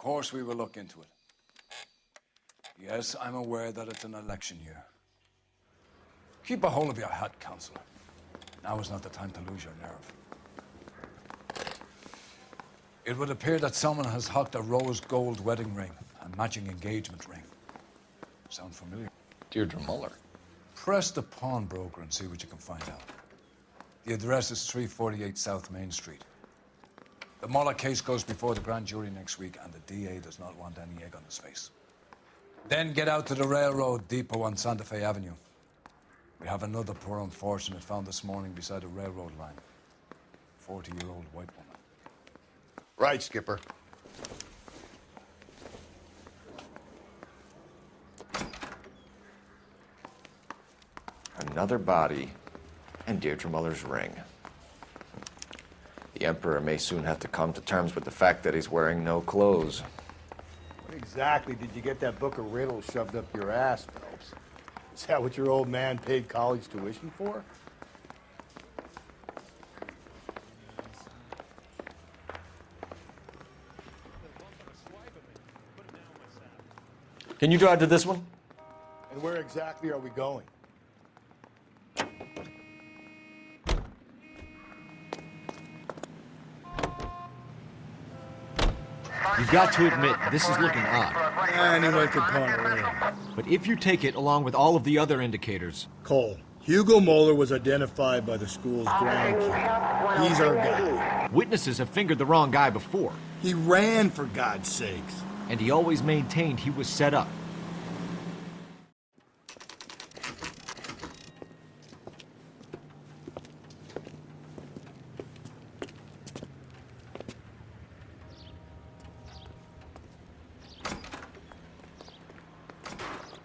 course we will look into it. Yes, I'm aware that it's an election year. Keep a hold of your hat, Counselor. Now is not the time to lose your nerve. It would appear that someone has hocked a rose gold wedding ring and matching engagement ring. Sound familiar? Deirdre Muller. Press the pawnbroker and see what you can find out. The address is 348 South Main Street. The Muller case goes before the grand jury next week, and the DA does not want any egg on his face. Then get out to the railroad depot on Santa Fe Avenue. We have another poor unfortunate found this morning beside a railroad line. 40-year-old white woman. Right, Skipper. Another body and Deirdre Muller's ring. The Emperor may soon have to come to terms with the fact that he's wearing no clothes. What exactly did you get that book of riddles shoved up your ass, Phelps? Is that what your old man paid college tuition for? Can you drive to this one? And where exactly are we going? You've got to admit, this is looking odd. Anyone could pawn a ring. But if you take it along with all of the other indicators... Cole, Hugo Moeller was identified by the school's groundkeeper. He's our guy. Witnesses have fingered the wrong guy before. He ran, for God's sakes. And he always maintained he was set up.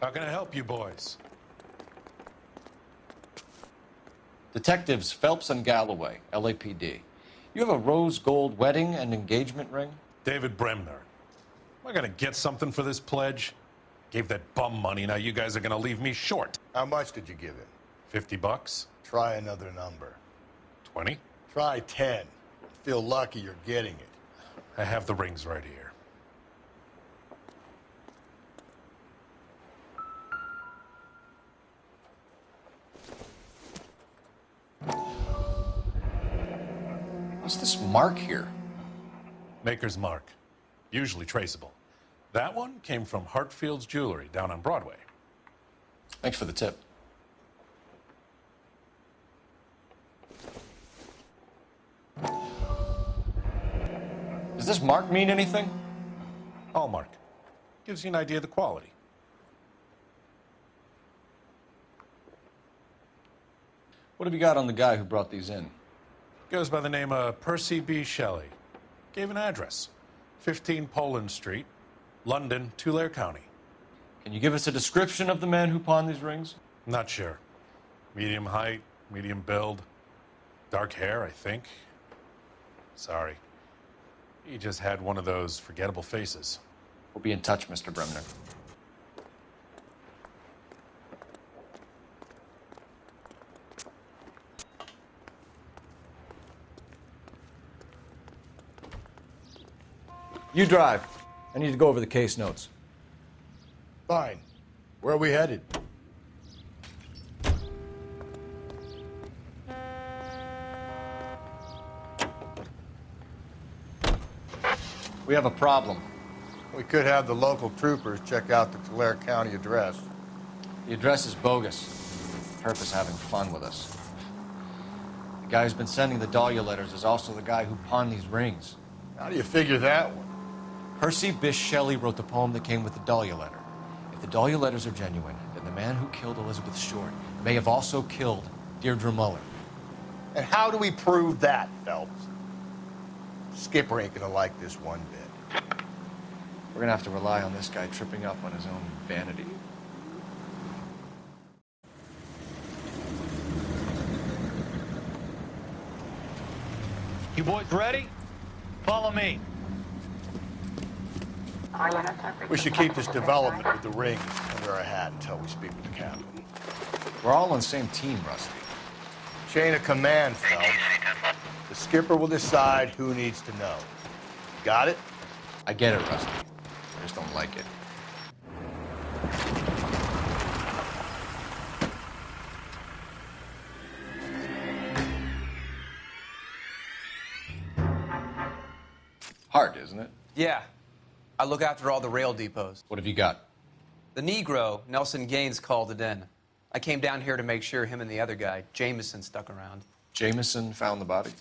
How can I help you boys? Detectives Phelps and Galloway, LAPD. You have a rose gold wedding and engagement ring? David Bremner. Am I gonna get something for this pledge? Gave that bum money, now you guys are gonna leave me short. How much did you give him? 50 bucks? Try another number. 20? Try 10. Feel lucky you're getting it. I have the rings right here. What's this mark here? Maker's mark. Usually traceable. That one came from Hartfield's Jewelry down on Broadway. Thanks for the tip. Does this mark mean anything? Hallmark. Gives you an idea of the quality. What have you got on the guy who brought these in? Goes by the name of Percy B. Shelley. Gave an address. 15 Poland Street, London, Tulare County. Can you give us a description of the man who pawned these rings? Not sure. Medium height, medium build. Dark hair, I think. Sorry. He just had one of those forgettable faces. We'll be in touch, Mr. Bremner. You drive. I need to go over the case notes. Fine. Where are we headed? We have a problem. We could have the local troopers check out the Tulare County address. The address is bogus. Purpose having fun with us. The guy who's been sending the Dahlia letters is also the guy who pawned these rings. How do you figure that one? Percy Bysshe Shelley wrote the poem that came with the Dahlia letter. If the Dahlia letters are genuine, then the man who killed Elizabeth Short may have also killed Deirdre Muller. And how do we prove that, Phelps? Skipper ain't gonna like this one bit. We're gonna have to rely on this guy tripping up on his own vanity. You boys ready? Follow me. We should keep this development with the rings under our hat until we speak with the captain. We're all on the same team, Rusty. Chain of command, Phelps. The skipper will decide who needs to know. Got it? I get it, Rusty. I just don't like it. Hard, isn't it? Yeah. I look after all the rail depots. What have you got? The Negro, Nelson Gaines, called it in. I came down here to make sure him and the other guy, Jameson, stuck around. Jameson found the body?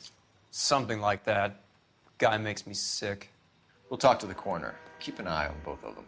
Something like that. Guy makes me sick. We'll talk to the coroner. Keep an eye on both of them.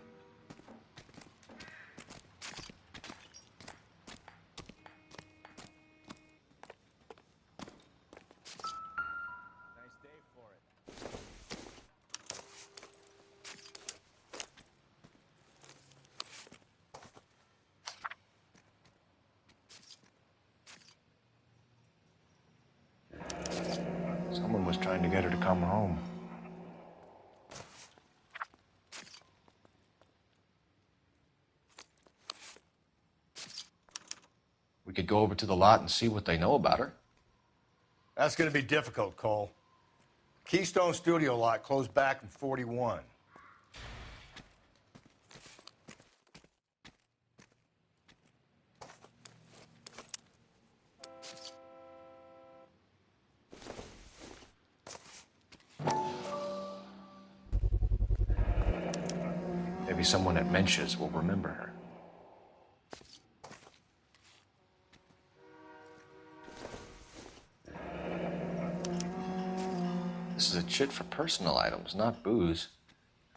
Someone was trying to get her to come home. We could go over to the lot and see what they know about her. That's gonna be difficult, Cole. Keystone Studio lot closed back in 41. Maybe someone at Mensch's will remember her. This is a chit for personal items, not booze.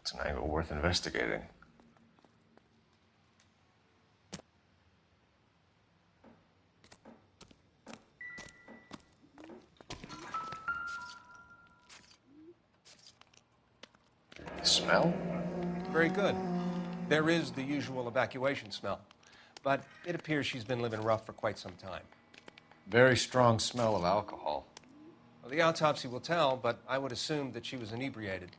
It's an angle worth investigating. Smell? Very good. There is the usual evacuation smell, but it appears she's been living rough for quite some time. Very strong smell of alcohol. Well, the autopsy will tell, but I would assume that she was inebriated.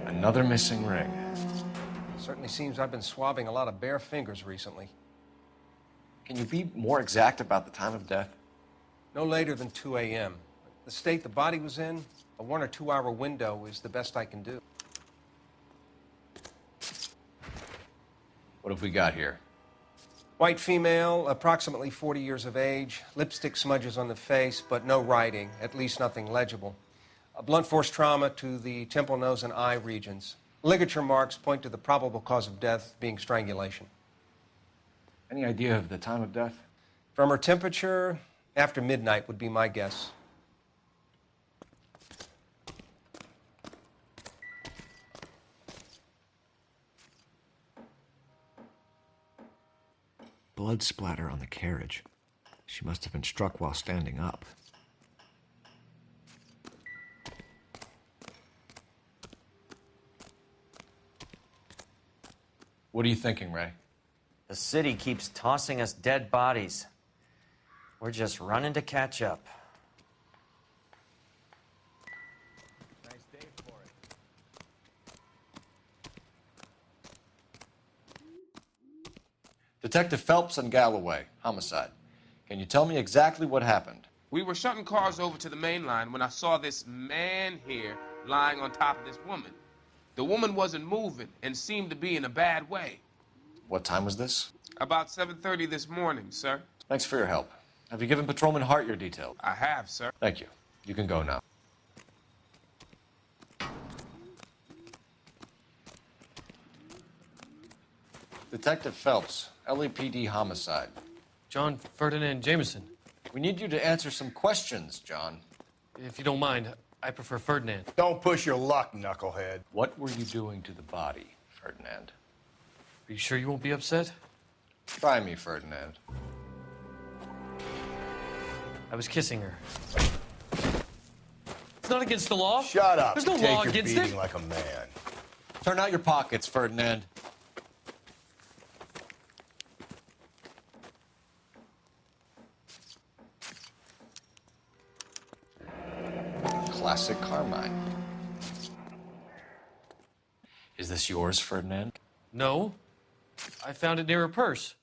Another missing ring. Certainly seems I've been swabbing a lot of bare fingers recently. Can you be more exact about the time of death? No later than 2 a.m. The state the body was in, a 1 or 2 hour window is the best I can do. What have we got here? White female, approximately 40 years of age, lipstick smudges on the face, but no writing, at least nothing legible. A blunt force trauma to the temple, nose, and eye regions. Ligature marks point to the probable cause of death being strangulation. Any idea of the time of death? From her temperature, after midnight would be my guess. Blood splatter on the carriage. She must have been struck while standing up. What are you thinking, Ray? The city keeps tossing us dead bodies. We're just running to catch up. Nice day for it. Detective Phelps and Galloway, homicide. Can you tell me exactly what happened? We were shutting cars over to the main line when I saw this man here lying on top of this woman. The woman wasn't moving and seemed to be in a bad way. What time was this? About 7:30 this morning, sir. Thanks for your help. Have you given Patrolman Hart your details? I have, sir. Thank you. You can go now. Detective Phelps, LAPD homicide. John Ferdinand Jameson. We need you to answer some questions, John. If you don't mind, I prefer Ferdinand. Don't push your luck, knucklehead. What were you doing to the body, Ferdinand? Are you sure you won't be upset? Try me, Ferdinand. I was kissing her. It's not against the law. Shut up. There's no Take law your against beating it. like a man. Turn out your pockets, Ferdinand. Classic Carmine. Is this yours, Ferdinand? No. I found it near her purse.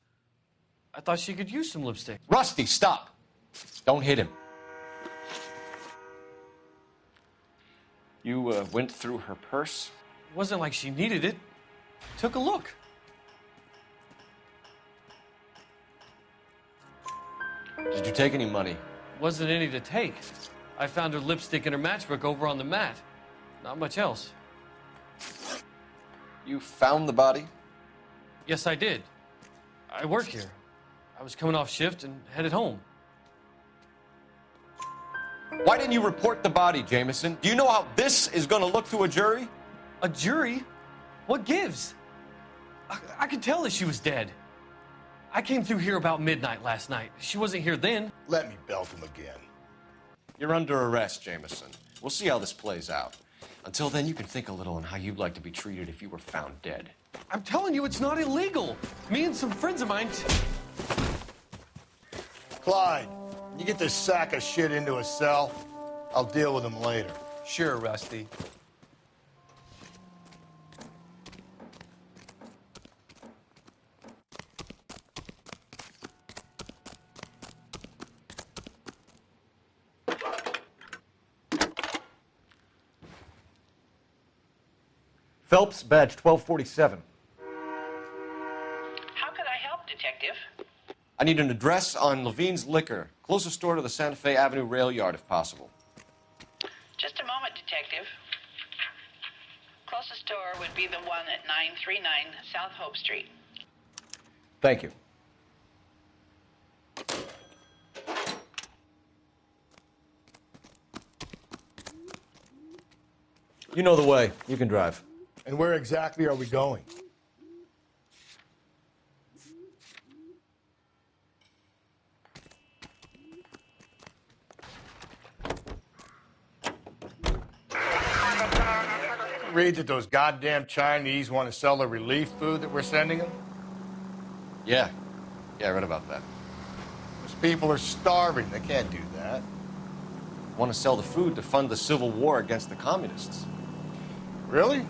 I thought she could use some lipstick. Rusty, stop! Don't hit him. You went through her purse? It wasn't like she needed it. Took a look. Did you take any money? Wasn't any to take. I found her lipstick and her matchbook over on the mat. Not much else. You found the body? Yes, I did. I work here. I was coming off shift and headed home. Why didn't you report the body, Jameson? Do you know how this is going to look to a jury? A jury? What gives? I could tell that she was dead. I came through here about midnight last night. She wasn't here then. Let me belt him again. You're under arrest, Jameson. We'll see how this plays out. Until then, you can think a little on how you'd like to be treated if you were found dead. I'm telling you, it's not illegal. Me and some friends of mine... Clyde, you get this sack of shit into a cell. I'll deal with him later. Sure, Rusty. Phelps, badge 1247. How can I help, Detective? I need an address on Levine's Liquor, closest store to the Santa Fe Avenue rail yard, if possible. Just a moment, Detective. Closest store would be the one at 939 South Hope Street. Thank you. You know the way. You can drive. And where exactly are we going? Read that those goddamn Chinese want to sell the relief food that we're sending them? Yeah, I read about that. Those people are starving. They can't do that. Want to sell the food to fund the civil war against the communists. Really?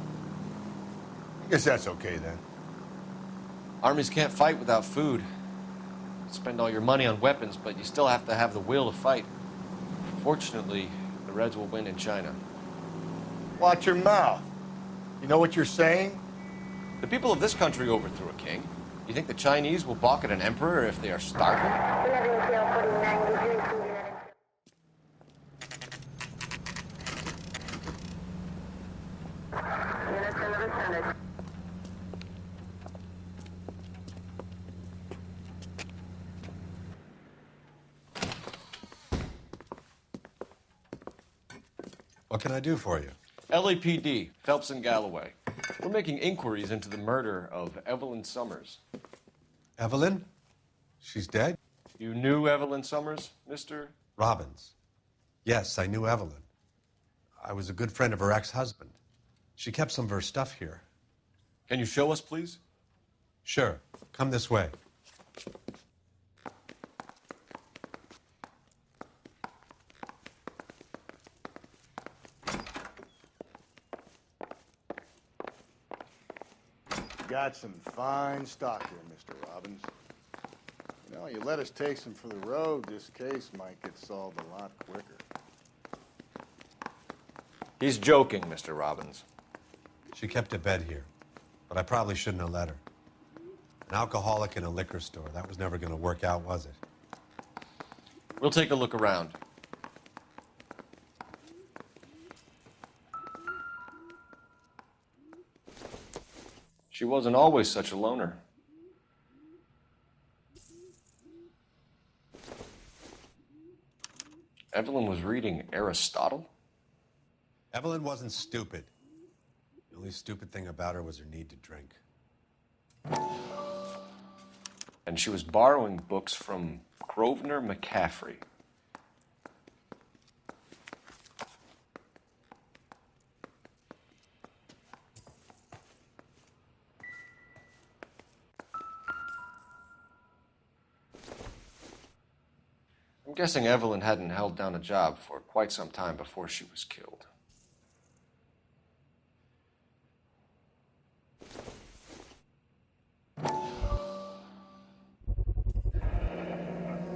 I guess that's okay then. Armies can't fight without food. Spend all your money on weapons, but you still have to have the will to fight. Fortunately, the Reds will win in China. Watch your mouth. You know what you're saying? The people of this country overthrew a king. You think the Chinese will balk at an emperor if they are starving? What can I do for you? LAPD, Phelps and Galloway. We're making inquiries into the murder of Evelyn Summers. Evelyn? She's dead? You knew Evelyn Summers, Mr. Robbins. Yes, I knew Evelyn. I was a good friend of her ex-husband. She kept some of her stuff here. Can you show us, please? Sure. Come this way. Got some fine stock here, Mr. Robbins. You know, you let us take some for the road, this case might get solved a lot quicker. He's joking, Mr. Robbins. She kept a bed here, but I probably shouldn't have let her. An alcoholic in a liquor store. That was never going to work out, was it? We'll take a look around. She wasn't always such a loner. Evelyn was reading Aristotle? Evelyn wasn't stupid. The only stupid thing about her was her need to drink. And she was borrowing books from Grosvenor McCaffrey. I'm guessing Evelyn hadn't held down a job for quite some time before she was killed.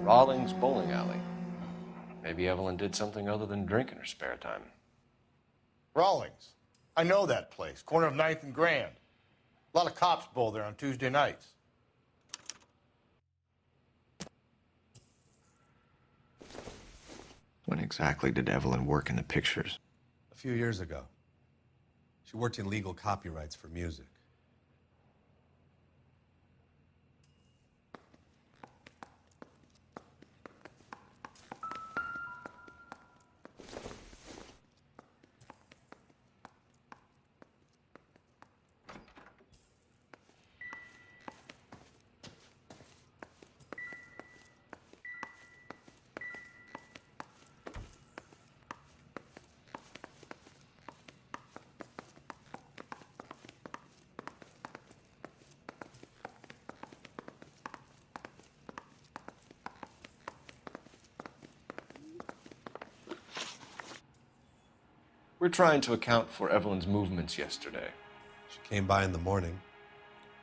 Rawlings Bowling Alley. Maybe Evelyn did something other than drink in her spare time. Rawlings. I know that place. Corner of 9th and Grand. A lot of cops bowl there on Tuesday nights. When exactly did Evelyn work in the pictures? A few years ago. She worked in legal copyrights for music. We're trying to account for Evelyn's movements yesterday. She came by in the morning.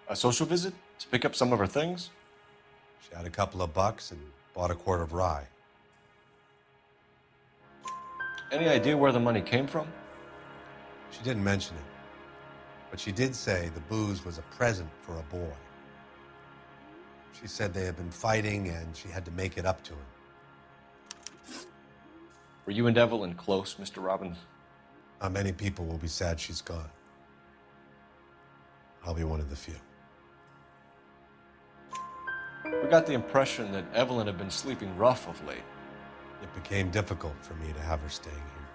A social visit to pick up some of her things? She had a couple of bucks and bought a quart of rye. Any idea where the money came from? She didn't mention it, but she did say the booze was a present for a boy. She said they had been fighting and she had to make it up to him. Were you and Evelyn close, Mr. Robbins? Not many people will be sad she's gone. I'll be one of the few. We got the impression that Evelyn had been sleeping rough of late. It became difficult for me to have her staying here.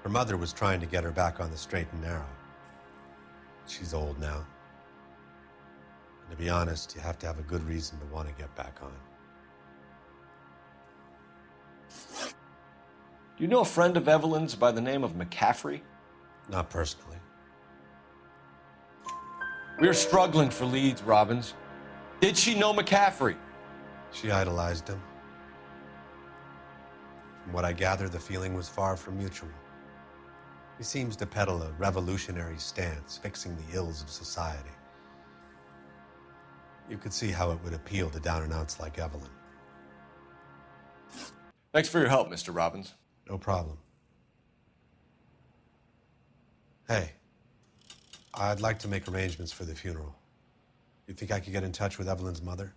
Her mother was trying to get her back on the straight and narrow. She's old now. And to be honest, you have to have a good reason to want to get back on. Do you know a friend of Evelyn's by the name of McCaffrey? Not personally. We're struggling for leads, Robbins. Did she know McCaffrey? She idolized him. From what I gather, the feeling was far from mutual. He seems to peddle a revolutionary stance, fixing the ills of society. You could see how it would appeal to down-and-outs like Evelyn. Thanks for your help, Mr. Robbins. No problem. Hey, I'd like to make arrangements for the funeral. You think I could get in touch with Evelyn's mother?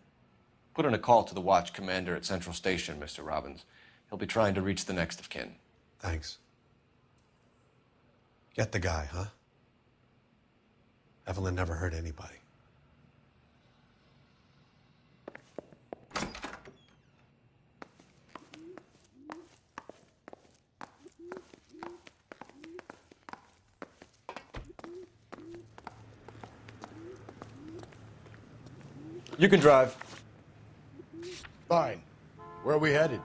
Put in a call to the watch commander at Central Station, Mr. Robbins. He'll be trying to reach the next of kin. Thanks. Get the guy, huh? Evelyn never hurt anybody. You can drive. Fine. Where are we headed?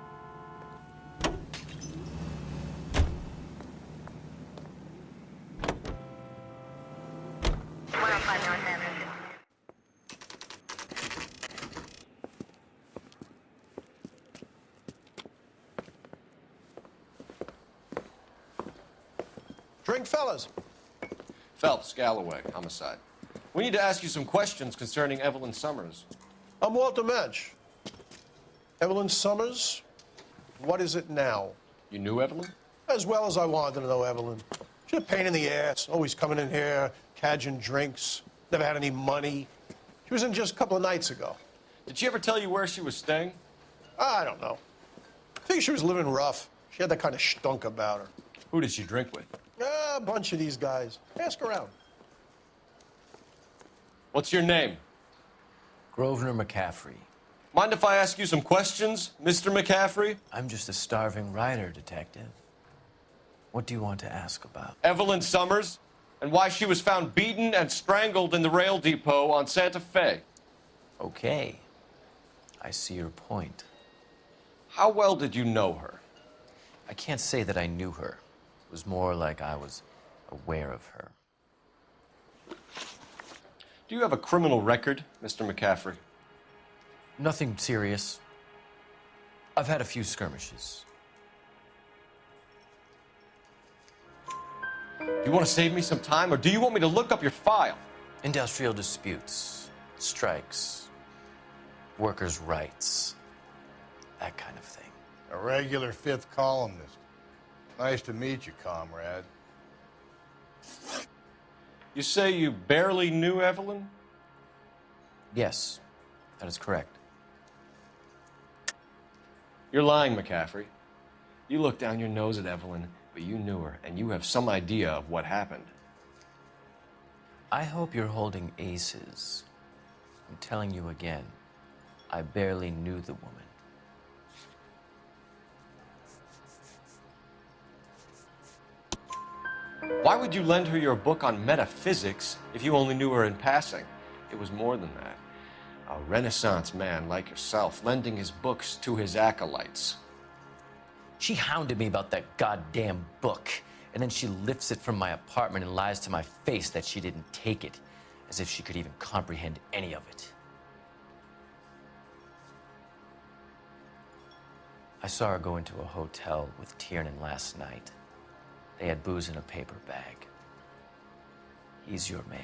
Drink, fellas. Phelps, Galloway, homicide. We need to ask you some questions concerning Evelyn Summers. I'm Walter Mensch. Evelyn Summers, what is it now? You knew Evelyn? As well as I wanted to know Evelyn. She's a pain in the ass, always coming in here, cadging drinks, never had any money. She was in just a couple of nights ago. Did she ever tell you where she was staying? I don't know. I think she was living rough. She had that kind of stunk about her. Who did she drink with? A bunch of these guys. Ask around. What's your name? Grosvenor McCaffrey. Mind if I ask you some questions, Mr. McCaffrey? I'm just a starving writer, Detective. What do you want to ask about? Evelyn Summers, and why she was found beaten and strangled in the rail depot on Santa Fe. Okay. I see your point. How well did you know her? I can't say that I knew her. It was more like I was aware of her. Do you have a criminal record, Mr. McCaffrey? Nothing serious. I've had a few skirmishes. Do you want to save me some time, or do you want me to look up your file? Industrial disputes, strikes, workers' rights. that kind of thing. A regular fifth columnist. Nice to meet you, comrade. You say you barely knew Evelyn? Yes, that is correct. You're lying, McCaffrey. You looked down your nose at Evelyn, but you knew her, and you have some idea of what happened. I hope you're holding aces. I'm telling you again, I barely knew the woman. Why would you lend her your book on metaphysics if you only knew her in passing? It was more than that. A Renaissance man like yourself lending his books to his acolytes. She hounded me about that goddamn book, and then she lifts it from my apartment and lies to my face that she didn't take it, as if she could even comprehend any of it. I saw her go into a hotel with Tiernan last night. They had booze in a paper bag. He's your man.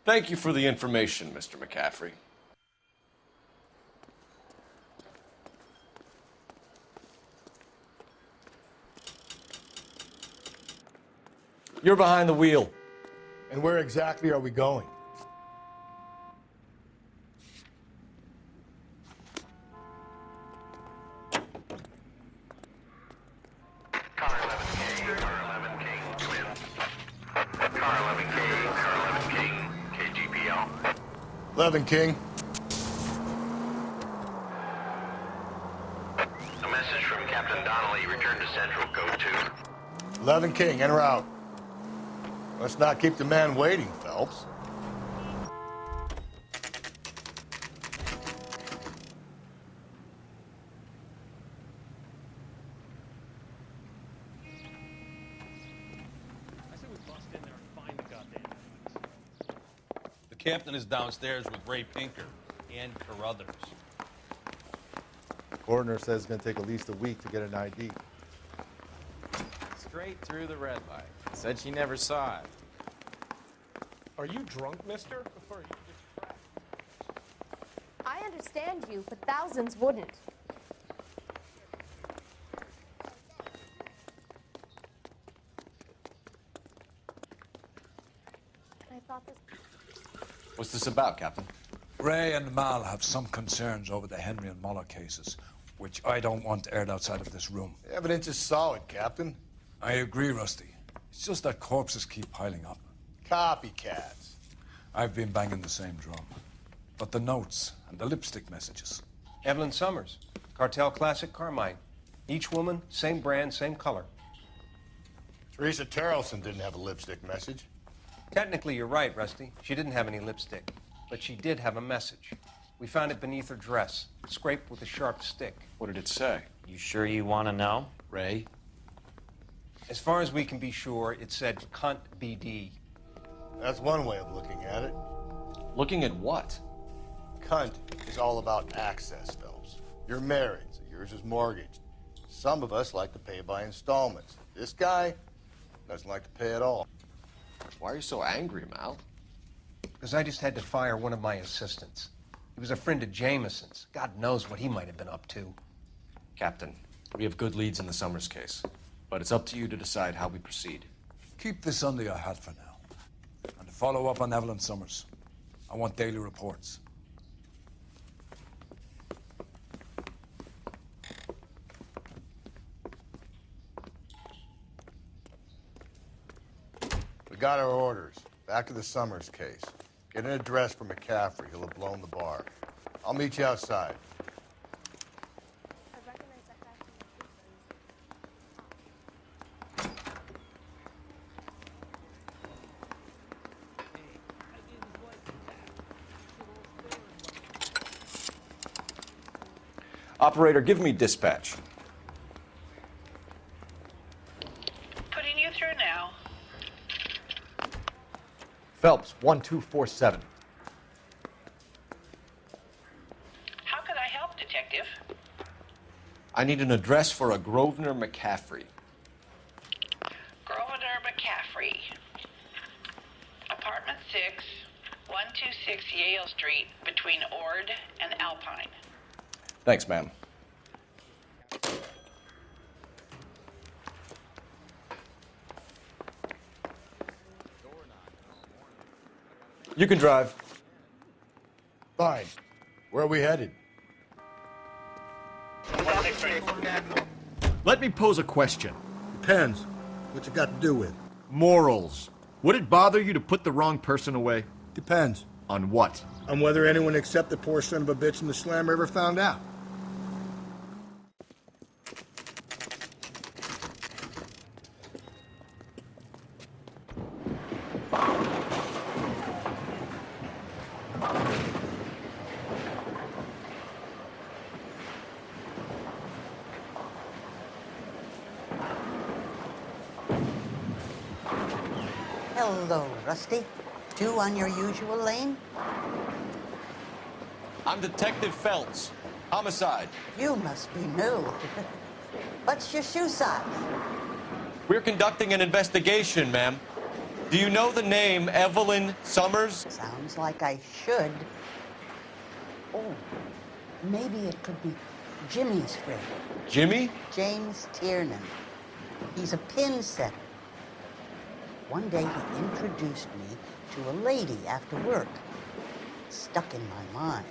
Thank you for the information, Mr. McCaffrey. You're behind the wheel. And where exactly are we going? Car 11 King, KGPL. 11 King. A message from Captain Donnelly. Return to Central, code 2. 11 King, en route. Let's not keep the man waiting, Phelps. The captain is downstairs with Ray Pinker and Carruthers. Coroner says it's going to take at least a week to get an ID. Straight through the red light. Said she never saw it. Are you drunk, mister? Or are you just... I understand you, but thousands wouldn't. I thought this... What's this about, Captain? Ray and Mal have some concerns over the Henry and Muller cases, which I don't want aired outside of this room. The evidence is solid, Captain. I agree, Rusty. It's just that corpses keep piling up. Copycats. I've been banging the same drum. But the notes and the lipstick messages. Evelyn Summers, Cartel Classic Carmine. Each woman, same brand, same color. Teresa Terrelson didn't have a lipstick message. Technically, you're right, Rusty. She didn't have any lipstick. But she did have a message. We found it beneath her dress, scraped with a sharp stick. What did it say? You sure you want to know? Ray? As far as we can be sure, it said cunt BD. That's one way of looking at it. Looking at what? Cunt is all about access, Phelps. You're married, so yours is mortgaged. Some of us like to pay by installments. This guy doesn't like to pay at all. Why are you so angry, Mal? Because I just had to fire one of my assistants. He was a friend of Jameson's. God knows what he might have been up to. Captain, we have good leads in the Summers case, but it's up to you to decide how we proceed. Keep this under your hat for now. And to follow up on Evelyn Summers, I want daily reports. We got our orders. Back to the Summers case. Get an address for McCaffrey. He'll have blown the bar. I'll meet you outside. Operator, give me dispatch. Putting you through now. Phelps, 1247. How could I help, Detective? I need an address for a Grosvenor McCaffrey. Grosvenor McCaffrey. Apartment 6, 126 Yale Street between Ord and Alpine. Thanks, ma'am. You can drive. Fine. Where are we headed? Let me pose a question. Depends. What's it got to do with? Morals. Would it bother you to put the wrong person away? Depends. On what? On whether anyone except the poor son of a bitch in the slammer ever found out. Hello, Rusty. Two on your usual lane? I'm Detective Phelps. Homicide. You must be new. What's your shoe size? We're conducting an investigation, ma'am. Do you know the name Evelyn Summers? Sounds like I should. Oh, maybe it could be Jimmy's friend. Jimmy? James Tiernan. He's a pin setter. One day he introduced me to a lady after work. It stuck in my mind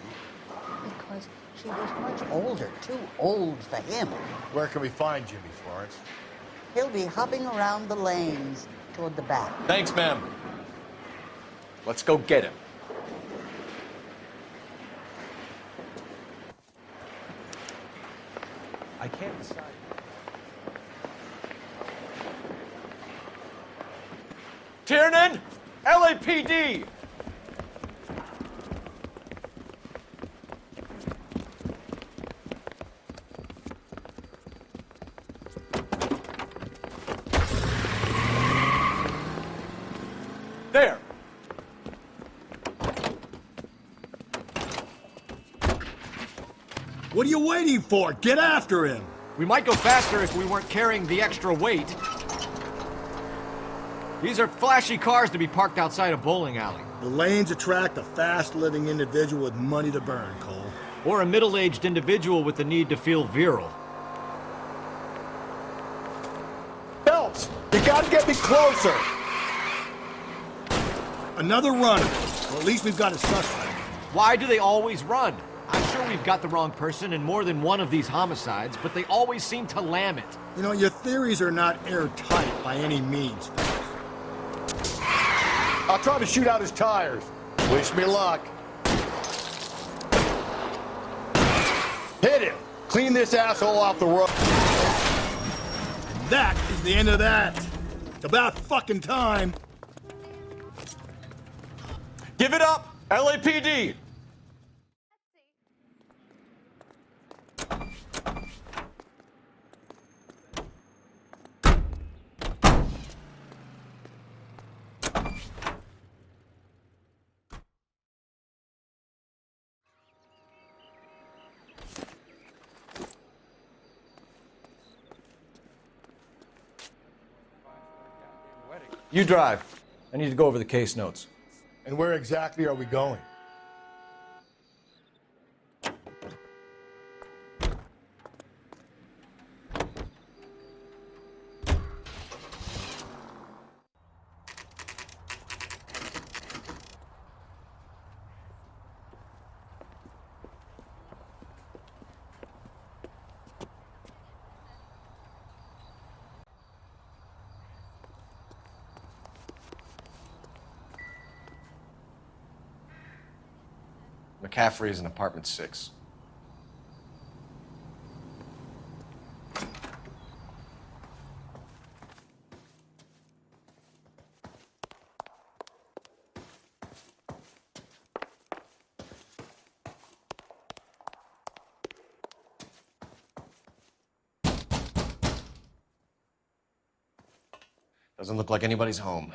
because she was much older, too old for him. Where can we find Jimmy, Florence? He'll be hopping around the lanes toward the back. Thanks, ma'am. Let's go get him. I can't decide. Tiernan! LAPD! There! What are you waiting for? Get after him! We might go faster if we weren't carrying the extra weight. These are flashy cars to be parked outside a bowling alley. The lanes attract a fast-living individual with money to burn, Cole. Or a middle-aged individual with the need to feel virile. Phelps, you gotta get me closer! Another runner. Well, at least we've got a suspect. Why do they always run? I'm sure we've got the wrong person in more than one of these homicides, but they always seem to lam it. You know, your theories are not airtight by any means, Phelps. I'll try to shoot out his tires. Wish me luck. Hit him! Clean this asshole off the road. And that is the end of that. It's about fucking time. Give it up! LAPD! You drive. I need to go over the case notes. And where exactly are we going? McCaffrey is in apartment 6. Doesn't look like anybody's home.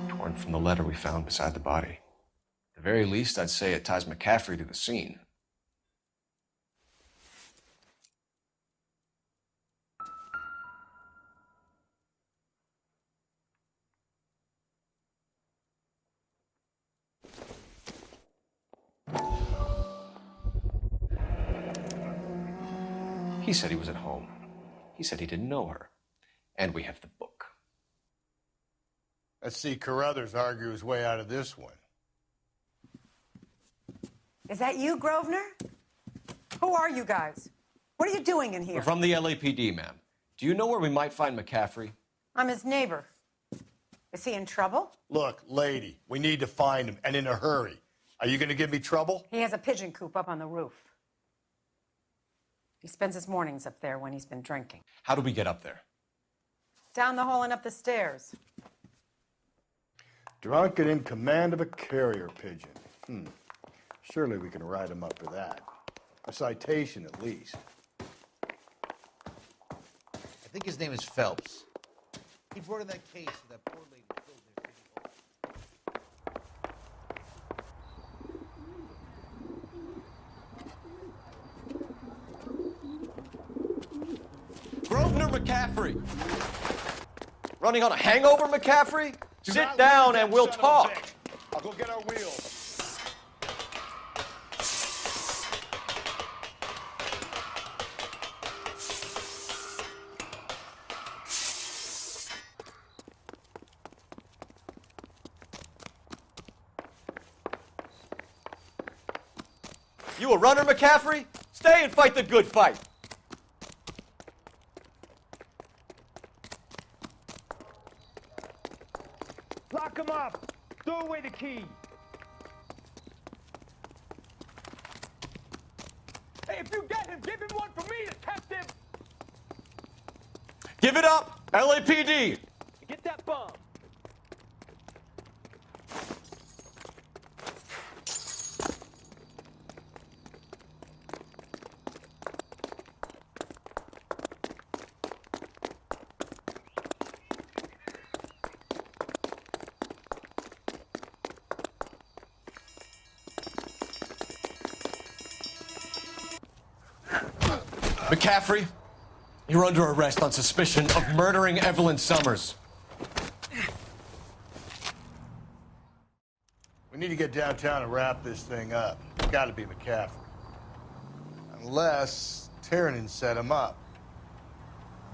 Torn from the letter we found beside the body. the very least, I'd say it ties McCaffrey to the scene. He said he was at home. He said he didn't know her. And we have the book. Let's see Carruthers argue his way out of this one. Is that you, Grosvenor? Who are you guys? What are you doing in here? We're from the LAPD, ma'am. Do you know where we might find McCaffrey? I'm his neighbor. Is he in trouble? Look, lady, we need to find him, and in a hurry. Are you going to give me trouble? He has a pigeon coop up on the roof. He spends his mornings up there when he's been drinking. How do we get up there? Down the hall and up the stairs. Drunk and in command of a carrier pigeon. Surely we can write him up for that. A citation, at least. I think his name is Phelps. He brought in that case of that poor lady killed near City Hall. Grosvenor McCaffrey! Running on a hangover, McCaffrey? Sit down and we'll talk. I'll go get our wheels. You a runner, McCaffrey? Stay and fight the good fight. Lock him up! Throw away the key! Hey, if you get him, give him one for me, detective! Give it up, LAPD! Get that bomb! McCaffrey, you're under arrest on suspicion of murdering Evelyn Summers. We need to get downtown and wrap this thing up. It's got to be McCaffrey. Unless Tiernan set him up.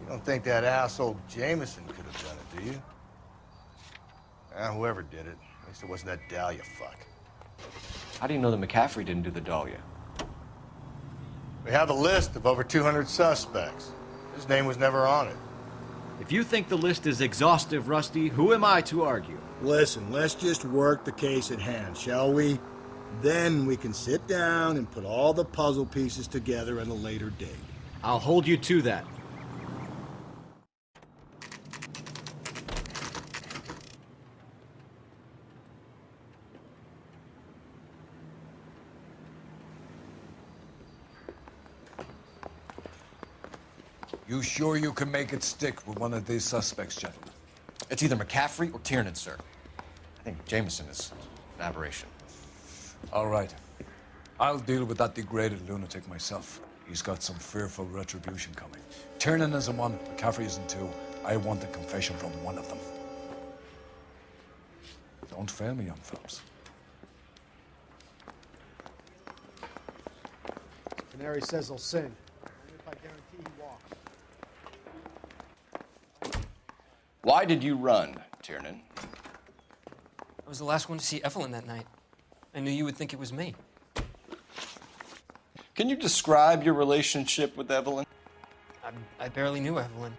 You don't think that asshole Jameson could have done it, do you? Whoever did it. At least it wasn't that Dahlia fuck. How do you know that McCaffrey didn't do the Dahlia? We have a list of over 200 suspects. His name was never on it. If you think the list is exhaustive, Rusty, who am I to argue? Listen, let's just work the case at hand, shall we? Then we can sit down and put all the puzzle pieces together at a later date. I'll hold you to that. You sure you can make it stick with one of these suspects, gentlemen? It's either McCaffrey or Tiernan, sir. I think Jameson is an aberration. All right. I'll deal with that degraded lunatic myself. He's got some fearful retribution coming. Tiernan isn't one, McCaffrey isn't two. I want a confession from one of them. Don't fail me, young Phelps. Canary says he'll sing. Only if I guarantee he walks. Why did you run, Tiernan? I was the last one to see Evelyn that night. I knew you would think it was me. Can you describe your relationship with Evelyn? I barely knew Evelyn.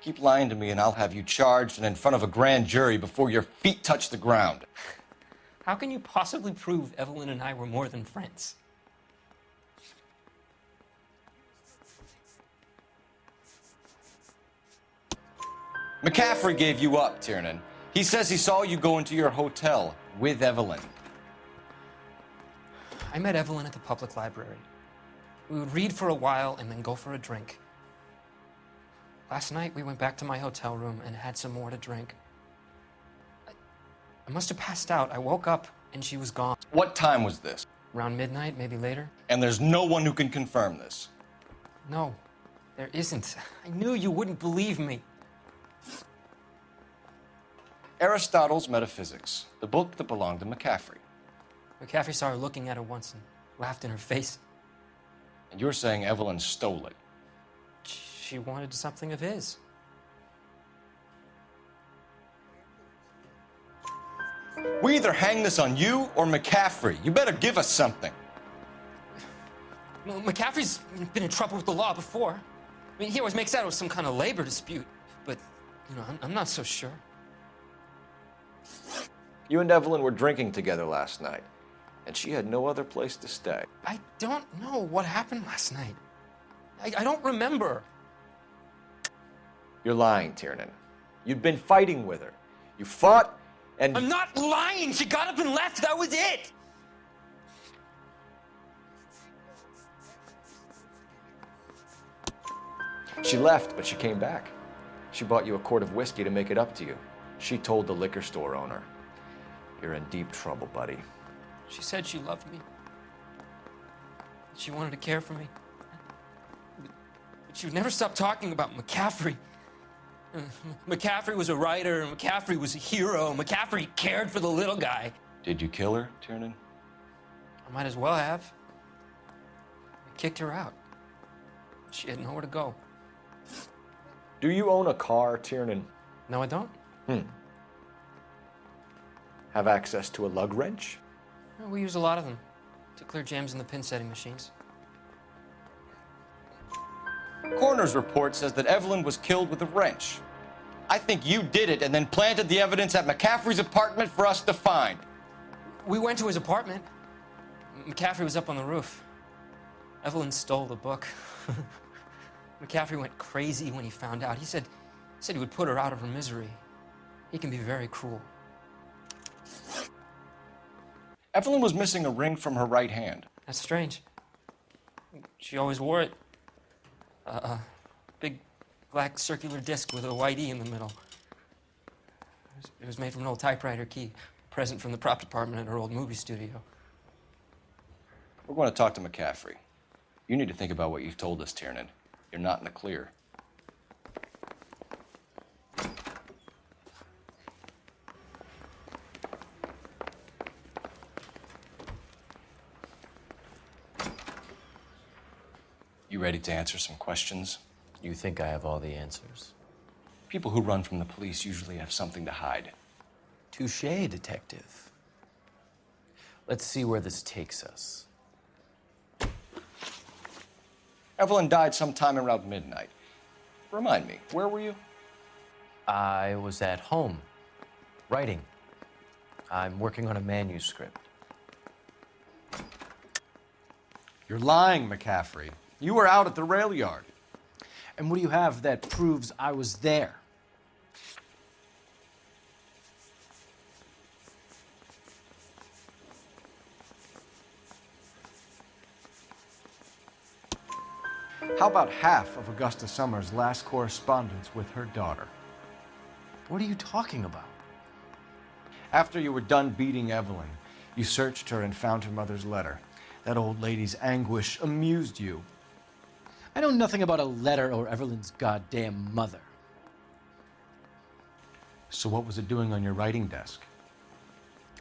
Keep lying to me and I'll have you charged and in front of a grand jury before your feet touch the ground. How can you possibly prove Evelyn and I were more than friends? McCaffrey gave you up, Tiernan. He says he saw you go into your hotel with Evelyn. I met Evelyn at the public library. We would read for a while and then go for a drink. Last night, we went back to my hotel room and had some more to drink. I must have passed out. I woke up and she was gone. What time was this? Around midnight, maybe later? And there's no one who can confirm this. No, there isn't. I knew you wouldn't believe me. Aristotle's Metaphysics, the book that belonged to McCaffrey. McCaffrey saw her looking at her once and laughed in her face. And you're saying Evelyn stole it. She wanted something of his. We either hang this on you or McCaffrey. You better give us something. Well, McCaffrey's been in trouble with the law before. I mean, he always makes out it was some kind of labor dispute, but, you know, I'm not so sure. You and Evelyn were drinking together last night, and she had no other place to stay. I don't know what happened last night. I don't remember. You're lying, Tiernan. You'd been fighting with her. You fought, and... I'm not lying! She got up and left, that was it! She left, but she came back. She bought you a quart of whiskey to make it up to you. She told the liquor store owner. You're in deep trouble, buddy. She said she loved me. She wanted to care for me. But she would never stop talking about McCaffrey. McCaffrey was a writer, and McCaffrey was a hero. McCaffrey cared for the little guy. Did you kill her, Tiernan? I might as well have. I kicked her out. She had nowhere to go. Do you own a car, Tiernan? No, I don't. Have access to a lug wrench? We use a lot of them to clear jams in the pin-setting machines. Coroner's report says that Evelyn was killed with a wrench. I think you did it and then planted the evidence at McCaffrey's apartment for us to find. We went to his apartment. McCaffrey was up on the roof. Evelyn stole the book. McCaffrey went crazy when he found out. He said he would put her out of her misery. He can be very cruel. Evelyn was missing a ring from her right hand. That's strange. She always wore it. A big black circular disc with a white E in the middle. It was made from an old typewriter key, a present from the prop department at her old movie studio. We're going to talk to McCaffrey. You need to think about what you've told us, Tiernan. You're not in the clear. You ready to answer some questions? You think I have all the answers? People who run from the police usually have something to hide. Touché, detective. Let's see where this takes us. Evelyn died sometime around midnight. Remind me, where were you? I was at home, writing. I'm working on a manuscript. You're lying, McCaffrey. You were out at the rail yard. And what do you have that proves I was there? How about half of Augusta Summers' last correspondence with her daughter? What are you talking about? After you were done beating Evelyn, you searched her and found her mother's letter. That old lady's anguish amused you. I know nothing about a letter or Evelyn's goddamn mother. So what was it doing on your writing desk?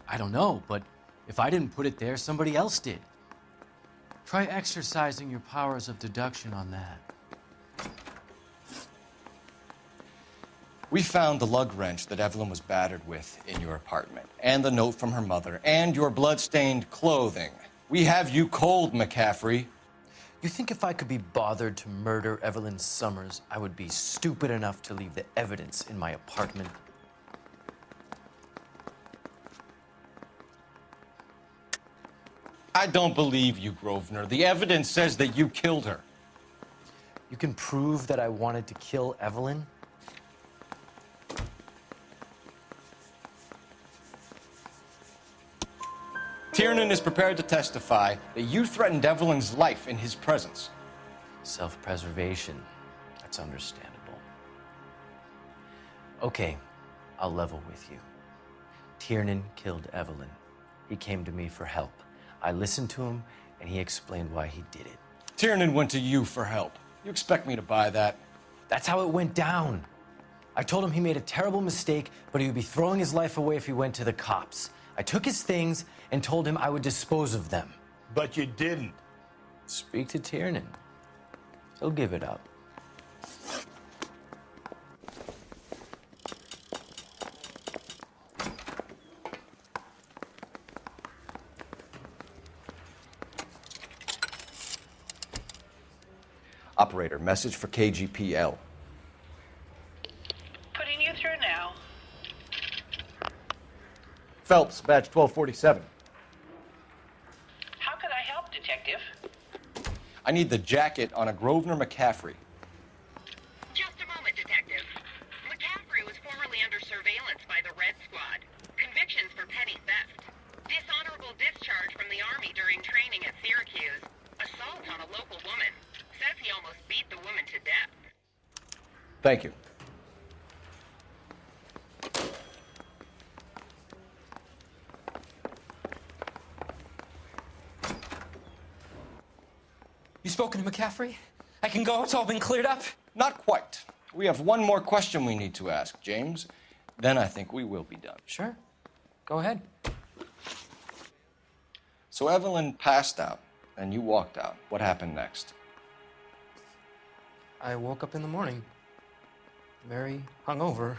I don't know, but if I didn't put it there, somebody else did. Try exercising your powers of deduction on that. We found the lug wrench that Evelyn was battered with in your apartment, and the note from her mother, and your blood-stained clothing. We have you cold, McCaffrey. You think if I could be bothered to murder Evelyn Summers, I would be stupid enough to leave the evidence in my apartment? I don't believe you, Grosvenor. The evidence says that you killed her. You can prove that I wanted to kill Evelyn? Tiernan is prepared to testify that you threatened Evelyn's life in his presence. Self-preservation. That's understandable. Okay, I'll level with you. Tiernan killed Evelyn. He came to me for help. I listened to him, and he explained why he did it. Tiernan went to you for help. You expect me to buy that? That's how it went down. I told him he made a terrible mistake, but he would be throwing his life away if he went to the cops. I took his things and told him I would dispose of them. But you didn't. Speak to Tiernan. He'll give it up. Operator, message for KGPL. Putting you through now. Phelps, badge 1247. How could I help, Detective? I need the jacket on a Grosvenor McCaffrey. Just a moment, Detective. McCaffrey was formerly under surveillance by the Red Squad. Convictions for petty theft. Dishonorable discharge from the Army during training at Syracuse. Assault on a local woman. Says he almost beat the woman to death. Thank you. You spoken to McCaffrey? I can go? It's all been cleared up? Not quite. We have one more question we need to ask, James. Then I think we will be done. Sure. Go ahead. So Evelyn passed out, and you walked out. What happened next? I woke up in the morning, very hungover.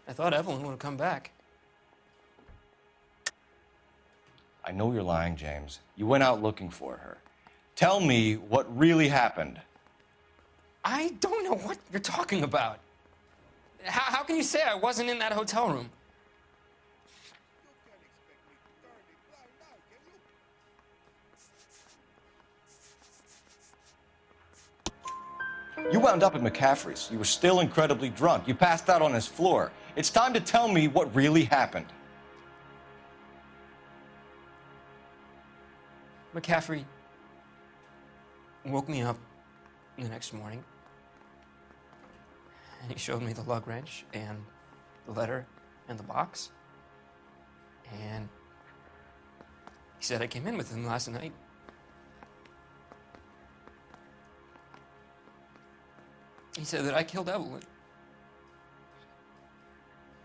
I thought Evelyn would have come back. I know you're lying, James. You went out looking for her. Tell me what really happened. I don't know what you're talking about. How can you say I wasn't in that hotel room? You wound up at McCaffrey's. You were still incredibly drunk. You passed out on his floor. It's time to tell me what really happened. McCaffrey woke me up the next morning, and he showed me the lug wrench and the letter and the box, and he said I came in with him last night. He said that I killed Evelyn,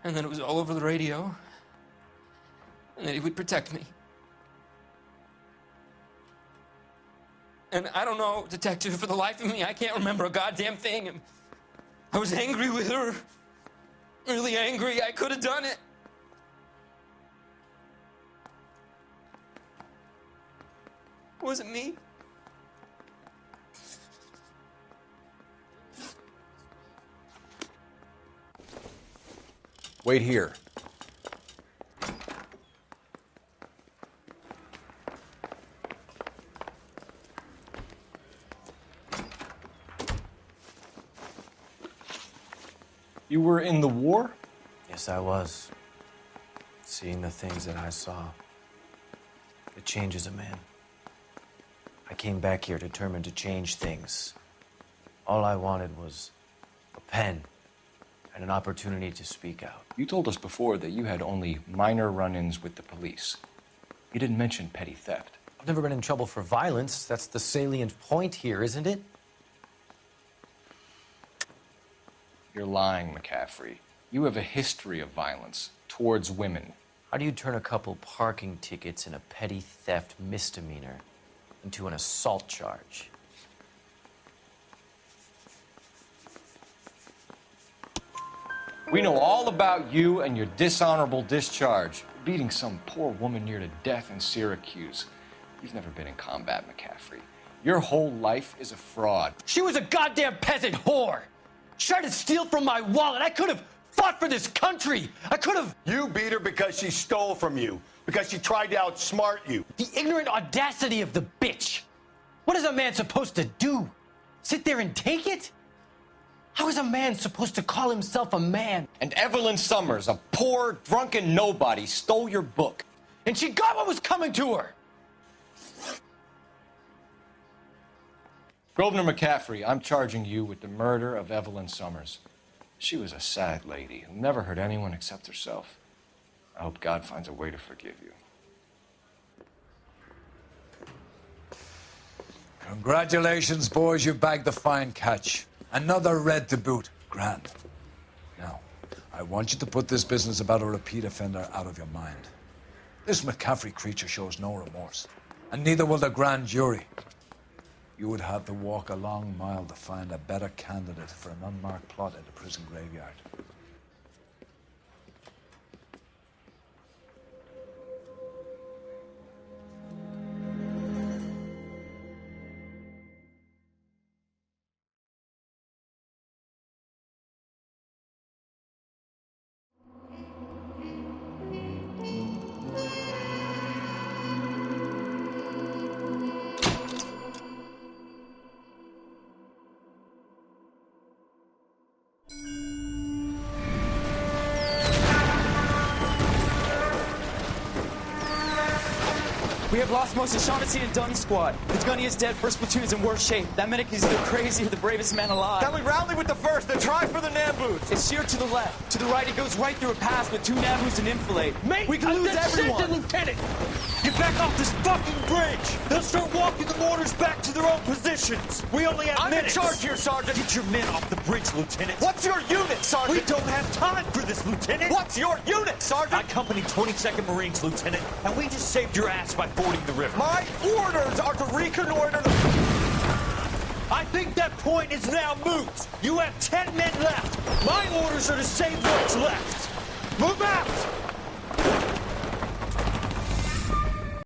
and that it was all over the radio, and that he would protect me. And I don't know, Detective, for the life of me, I can't remember a goddamn thing. And I was angry with her. Really angry. I could have done it. Was it me? Wait here. You were in the war? Yes, I was. Seeing the things that I saw, it changes a man. I came back here determined to change things. All I wanted was a pen and an opportunity to speak out. You told us before that you had only minor run-ins with the police. You didn't mention petty theft. I've never been in trouble for violence. That's the salient point here, isn't it? You're lying, McCaffrey. You have a history of violence towards women. How do you turn a couple parking tickets and a petty theft misdemeanor into an assault charge? We know all about you and your dishonorable discharge, beating some poor woman near to death in Syracuse. You've never been in combat, McCaffrey. Your whole life is a fraud. She was a goddamn peasant whore! She tried to steal from my wallet. I could have fought for this country. I could have... You beat her because she stole from you, because she tried to outsmart you. The ignorant audacity of the bitch. What is a man supposed to do? Sit there and take it? How is a man supposed to call himself a man? And Evelyn Summers, a poor, drunken nobody, stole your book. And she got what was coming to her. Grosvenor McCaffrey, I'm charging you with the murder of Evelyn Summers. She was a sad lady who never hurt anyone except herself. I hope God finds a way to forgive you. Congratulations, boys. You bagged the fine catch. Another red to boot. Grand. Now, I want you to put this business about a repeat offender out of your mind. This McCaffrey creature shows no remorse, and neither will the grand jury. You would have to walk a long mile to find a better candidate for an unmarked plot at the prison graveyard. We have lost most of Shaughnessy and Dunn's squad. The gunny is dead, first platoon is in worse shape. That medic is either crazy or the bravest man alive. Can we rally with the first and try for the Nambus? It's sheer to the left. To the right, it goes right through a pass with 2 Nambus and enfilade. We can lose everyone. Lieutenant! Get back off this fucking bridge! They'll start walking the mortars back to their own positions! We only have minutes! I'm in charge here, Sergeant! Get your men off the bridge, Lieutenant! What's your unit, Sergeant? We don't have time for this, Lieutenant! What's your unit, Sergeant? I company 22nd Marines, Lieutenant, and we just saved your ass by fording the river. My orders are to reconnoiter the... I think that point is now moot! You have 10 men left! My orders are to save what's left! Move out!